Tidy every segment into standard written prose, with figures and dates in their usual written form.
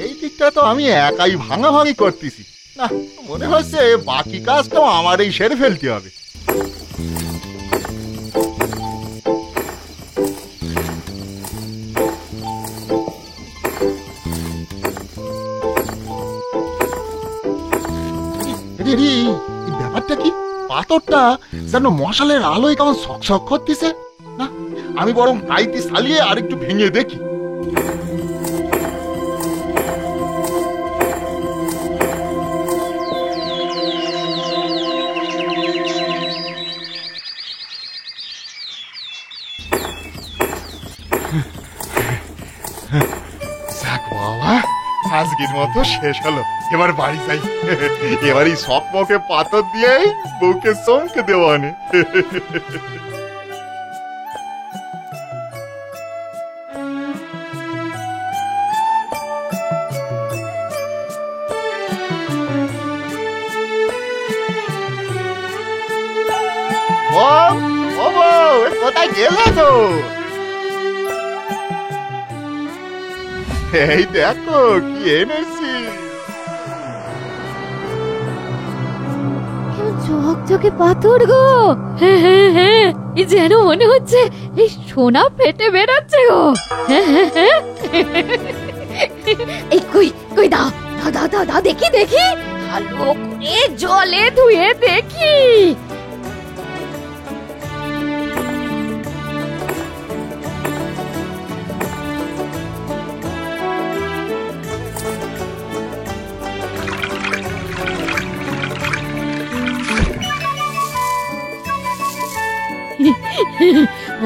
এই দিকটা তো আমি একাই ভাঙাভাঙি করতেছি না, মনে হচ্ছে বাকি কাজটাও আমারই সেরে ফেলতে হবে। ব্যাপারটা কি, পাথরটা যেন মশালের আলোয় কেমন ছকছক করতেছে। না, আমি বরং কাইতি চালিয়ে আরেকটু ভেঙে দেখি। যাক বাবা, আজকের মতো শেষ হলো, এবার বাড়ি যাই। এবার এই সকমকে পাথর দিয়েই বউকে চমকে দেওয়ানে। কোথায় গেলে তো? এই দেখো কি এনেছি। চকচকে পাথর গো। হ্যাঁ হ্যাঁ হ্যাঁ, এই যেন মনে হচ্ছে এই সোনা ফেটে বেরোচ্ছে গো। হ্যাঁ হ্যাঁ হ্যাঁ, এই কই কই, দাও দাও দাও দাও, দেখি দেখি, ভালো করে জলে ধুয়ে দেখি।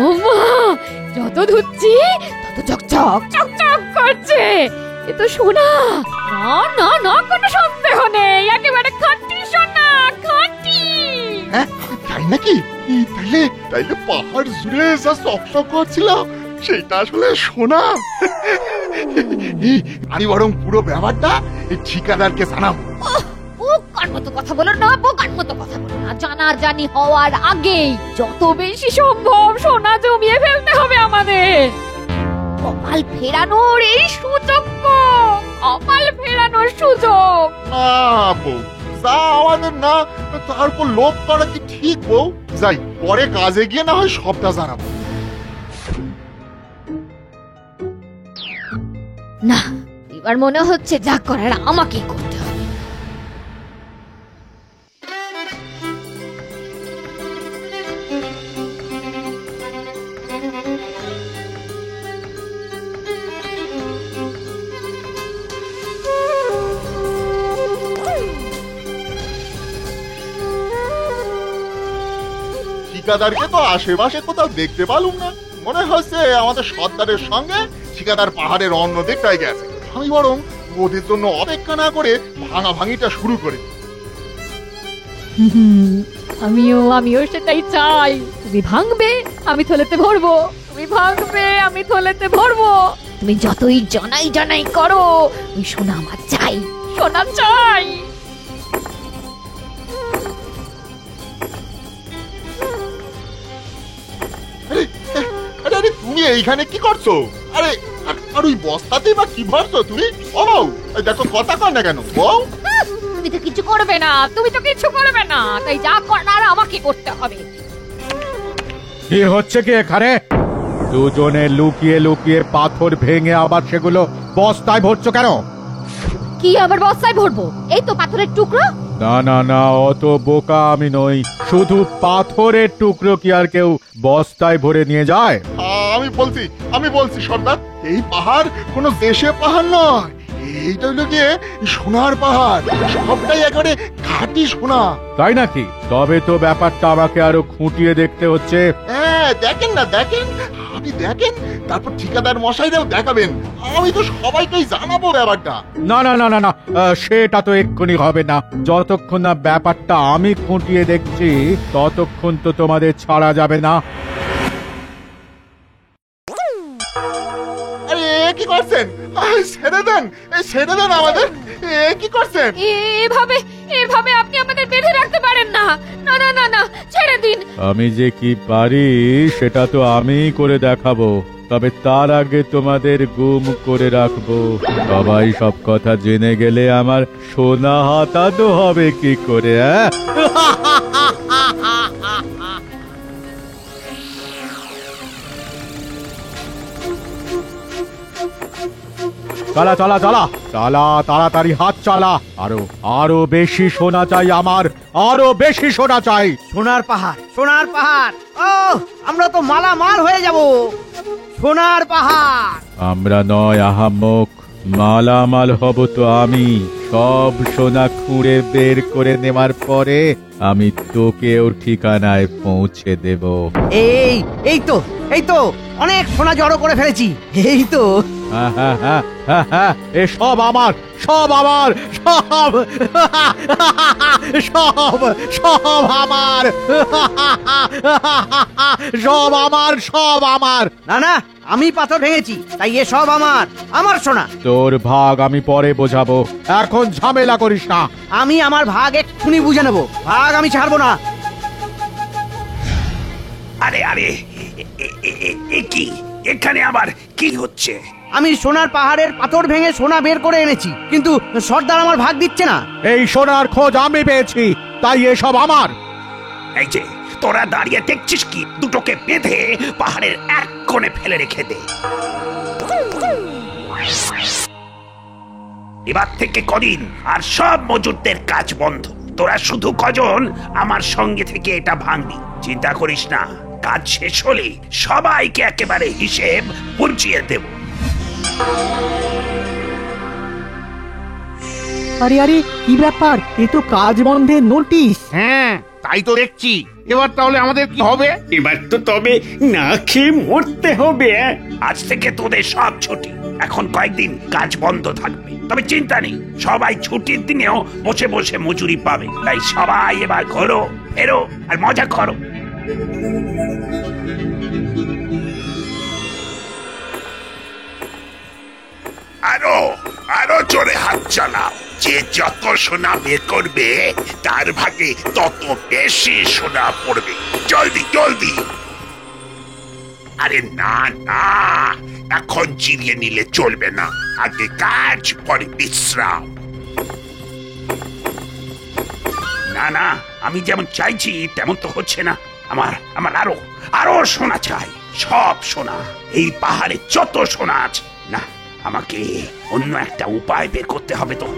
ও মা, যত ধুচ্ছি তত চকচক চকচক করছে। এ তো সোনা। না না না, কোনো সন্দেহ নেই, একেবারে খাঁটি সোনা, খাঁটি। হ্যাঁ, তাই নাকি? তাইলে তাইলে পাহাড় জুড়ে যা চকচক করছিল সেটা আসলে সোনা। আমি বরং পুরো ব্যাপারটা ঠিকাদারকে জানাবো। বোকার মতো কথা বলো না, বোকার মতো কথা বলো না। জানাজানি হওয়ার আগেই যত বেশি সম্ভব সোনা জমিয়ে ফেলতে হবে আমাদের। কপাল ফেরানোর এই সুযোগ, কপাল ফেরানোর সুযোগ। না বউ, যা আমাদের না তারপর লোভ করা কি ঠিক বউ? যাই, পরে কাজে গিয়ে না হয় সবটা জানাবো। না, এবার মনে হচ্ছে যা করার আমাকেই করতে হবে। ঠিকাদারকে তো আশেপাশে কোথাও দেখতে পালুম না। মনে হচ্ছে আমাদের সর্দারের সঙ্গে ঠিকাদার পাহাড়ের অন্য দিকটায় গেছে। আমি বরং ওদের জন্য অপেক্ষা না করে ভাঙাভাঙিটা শুরু করে। আমিও সেটাই চাই। তুমি ভাঙবে, আমি থলেতে ভরবো। তুমি ভাঙবে, আমি থলেতে ভরবো। তুমি যতই জানাই জানাই করো, ওই সোনা আমার চাই, সোনা চাই। আরে তুমি এইখানে কি করছো? আরে আর ওই বস্তাতেই বা কি ভরছো তুমি? ও বউ, দেখো কথা কর না কেন বউ? তুমি তো কিছু করবে না, তুমি তো কিছু করবে না, তাই যা করার আমাকে করতে হবে। কি হচ্ছে কি এখানে? দুজনে লুকিয়ে লুকিয়ে পাথর ভেঙে আবার সেগুলো বস্তায় ভরছো কেন? কি আবার বস্তায় ভরবো? এই তো পাথরের টুকরো। না না না, অত বোকা আমি নই। শুধু পাথরের টুকরো কি আর কেউ বস্তায় ভরে নিয়ে যায়? আমি বলছি সর্দার, এই পাহাড় কোনো দেশে পাহাড় নয়, এইটা হলো গিয়ে সোনার পাহাড়। সবটাই একেবারে খাঁটি সোনা। তাই নাকি? তবে তো ব্যাপারটা আমাকে আরো খুঁটিয়ে দেখতে হচ্ছে। হ্যাঁ, দেখেন না, দেখেন, আপনি দেখেন, তারপর ঠিকাদার মশাইরাও দেখাবেন। আমি তো সবাইকেই জানাবো ব্যাপারটা। না না না না না, সেটা তো এক্ষুনি হবে না। যতক্ষণ না ব্যাপারটা আমি খুঁটিয়ে দেখছি ততক্ষণ তো তোমাদের ছাড়া যাবে না। কি করছেন? ছেড়ে দেন, ছেড়ে দেন আমাদের। কি করছেন? এভাবে আপনি আমাদের বেঁধে রাখতে পারেন না। না না না না, ছেড়ে দিন। আমি যে কি পারি সেটা তো আমিই করে দেখাবো, তবে তার আগে তোমাদের গুম করে রাখবো। সবাই সব কথা জেনে গেলে আমার সোনা হাতানো হবে কি করে? চালা চালা চালা চালা, তাড়াতাড়ি হাত চালা। আরো আরো বেশি সোনা চাই আমার, আরো বেশি সোনা চাই। সোনার পাহাড়, সোনার পাহাড়। ও, আমরা তো মালামাল হয়ে যাব। সোনার পাহাড়। আমরা নয় আহাম্মক, মালামাল হব তো আমি। সব সোনা খুঁড়ে বের করে নেওয়ার পরে আমি তোকে ওর ঠিকানায় পৌঁছে দেব। এই এই তো অনেক সোনা জড়ো করে ফেলেছি। এই তো এ সব আমার, সব আমার, সব সব সব আমার, সব আমার, সব আমার। না না, আমি পাথর ভেঙেছি, তাই এ সব আমার, আমার সোনা। তোর ভাগ আমি পরে বোঝাবো, এখন ঝামেলা করিস না। আমি আমার ভাগ এক্ষুনি বুঝে নেব। ভাগ আমি ছাড়বো না। আরে আরে, কি এখানে আবার কি হচ্ছে? আমি সোনার পাহাড়ের পাথর ভেঙে সোনা বের করে এনেছি, কিন্তু সর্দার আমার ভাগ দিচ্ছে না। এই সোনার খোঁজ আমি পেয়েছি, তাই এসব আমার। এই যে তোরা দাঁড়িয়ে দেখছিস কি? দুটোকে বেঁধে পাহাড়ের এক কোণে ফেলে রেখে দে। এবার থেকে কদিন আর সব মজুরদের কাজ বন্ধ। তোরা শুধু কজন আমার সঙ্গে থেকে এটা ভাঙবি। চিন্তা করিস না, কাজ শেষ হলে সবাইকে একেবারে হিসেব বুঝিয়ে দেব। আরে আরে, কি ব্যাপার? এ তো কাজ বন্ধের নোটিশ। হ্যাঁ, তাই তো দেখছি। এবার তাহলে আমাদের কি হবে? এবার তো তবে না খেয়ে মরতে হবে। আজ থেকে তোদের সব ছুটি। এখন কয়েকদিন কাজ বন্ধ থাকবে, তবে চিন্তা নেই, সবাই ছুটির দিনেও বসে বসে মজুরি পাবে। তাই সবাই এবার ঘোরো, ফেরো আর মজা করো। আরো আরো জোরে হাত চালাও। যে যত সোনা বের করবে তার ভাগে তত বেশি সোনা পড়বে। জলদি জলদি। আরে না না, এখন চিরিয়ে নিলে চলবে না। আগে কাজ, পরে বিশ্রাম। না না, আমি যেমন চাইছি তেমন তো হচ্ছে না। আমার আমার আরো আরো সোনা চাই, সব সোনা। এই পাহাড়ে যত সোনা আছে। না, আমাকে অন্য একটা উপায় বের করতে হবে তো।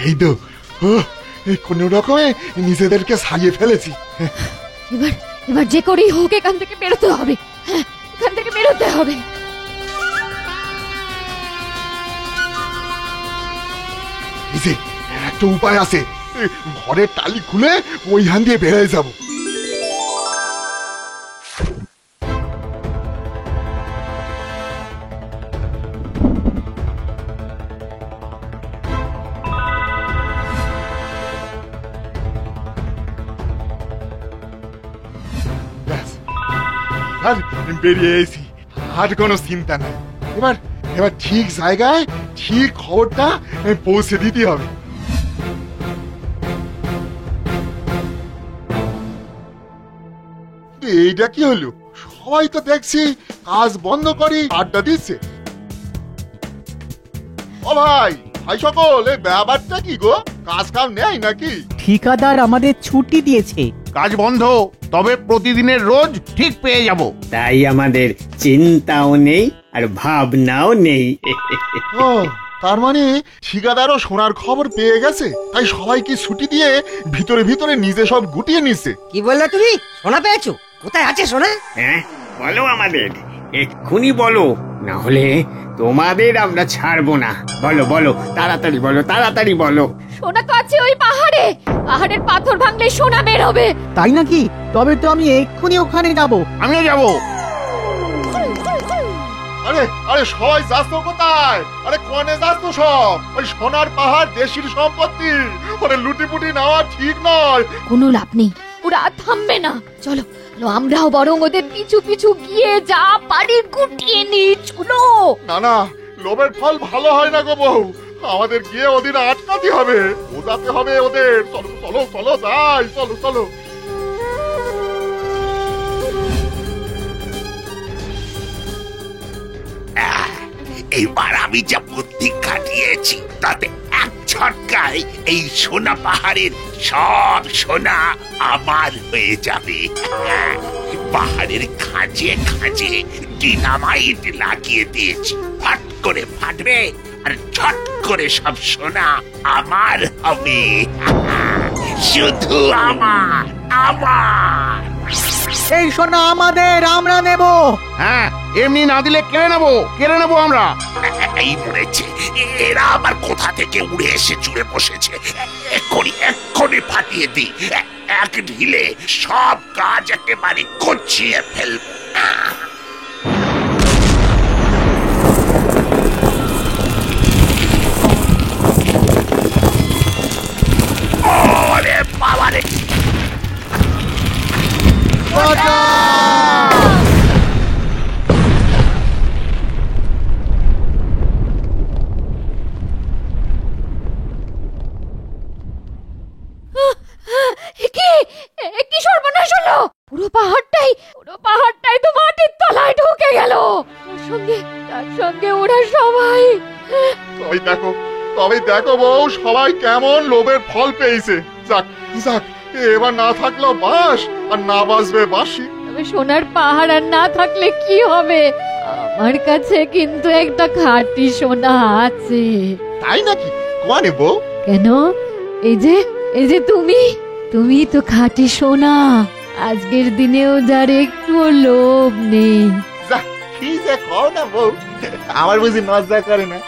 এই তো কোন রকমে নিজেদেরকে সারিয়ে ফেলেছি। এবার এবার যে করেই হোক এখান থেকে বেরোতে হবে। হ্যাঁ, এখান থেকে বেরোতে হবে। এই যে একটা উপায় আছে, ঘরের টালি খুলে ওইখান দিয়ে বেরিয়ে যাব। আর বেরিয়ে এসি, আর কোনো চিন্তা নাই। এবার এবার ঠিক জায়গায় ঠিক খবরটা পৌঁছে দিতে হবে। এইটা কি হলো? সবাই তো দেখছি কাজ বন্ধ করে আড্ডা দিচ্ছে। ও ভাই, ভাই সকল, এই ব্যাপারটা কি গো? কাজ কাম নেই নাকি? ঠিকাদার আমাদের ছুটি দিয়েছে। কাজ বন্ধ, তবে প্রতিদিনের রোজ ঠিক পেয়ে যাব। তাই আমাদের চিন্তাও নেই আর ভাবনাও নেই। ও, তার মানে ঠিকাদারও সোনার খবর পেয়ে গেছে, তাই সবাইকে ছুটি দিয়ে ভিতরে ভিতরে নিজে সব গুটিয়ে নিচ্ছে। কি বললে তুমি? সোনা পেয়েছো? কোথায় আছে সোনা? হ্যাঁ, বলো আমাদের, এক্ষুনি বলো, না হলে তোমাদের আমরা ছাড়বো না। বলো বলো, তাড়াতাড়ি বলো, তাড়াতাড়ি বলো। সোনা তো আছে ওই পাহাড়ে। পাহাড়ের পাথর ভাঙলে সোনা বের হবে। তাই নাকি? তবে তো আমি এক্ষুনি ওখানে যাব। আমিও যাব। আরে আরে সবাই যাচ্ছ কোথায়? আরে কনে যাচ্ছ সব? ওই সোনার পাহাড় দেশির সম্পত্তি, ওরে লুটিপুটি নেওয়া ঠিক নয়। কোনো লাভ নেই, ওরা আর থামবে না। চলো চলো, আমরাও বরং ওদের পিছু পিছু গিয়ে যা পারি গুটিয়ে নি। চলো। না না, লোভের ফল ভালো হয় না গো বউ, আমাদের গিয়ে ওদের আটকাতে হবে, বোঝাতে হবে ওদের। চলো চলো চলো যাই, চলো চলো। এবার আমি যা বুদ্ধি খাটিয়েছি তাতে এক ঝটকায় এই সোনা পাহাড়ের সব সোনা আমার হয়ে যাবে। পাহাড়ের খাঁজে খাঁজে ডিনামাইট লাগিয়ে দিয়েছি, ফট করে ফাটবে আর ছট করে সব সোনা আমার হবে। শুধু আমার, আমার। এই সোনা আমাদের, আমরা নেব। হ্যাঁ, এমনি না দিলে কেড়ে নেবো আমরা। এই মরেছে, এরা আবার কোথা থেকে উড়ে এসে জুড়ে বসেছে। এক্ষুনি ফাটিয়ে দি, এক ঢিলে সব কাজ একেবারে গুছিয়ে ফেলব। ওরে বাবারে, কি সর্বনাশ হলো! পুরো পাহাড়টাই তো মাটির তলায় ঢুকে গেল। তার সঙ্গে ওরা সবাই। তবে দেখো বউ, সবাই কেমন লোভের ফল পেয়েছে। যাক যাক, এবার না থাকলেও বাঁশ আর না বাঁচবে বাঁশি। তবে সোনার পাহাড় আর না থাকলে কি হবে? আমার কাছে কিন্তু একটা খাঁটি সোনা আছে। তাই নাকি? কোয়ানে বউ? কেন? এই যে তুমি তো খাঁটি সোনা। আজকের দিনেও যার একটু লোভ নেই। যা, কি যে কও না বউ, আমার বুঝি লজ্জা করে না।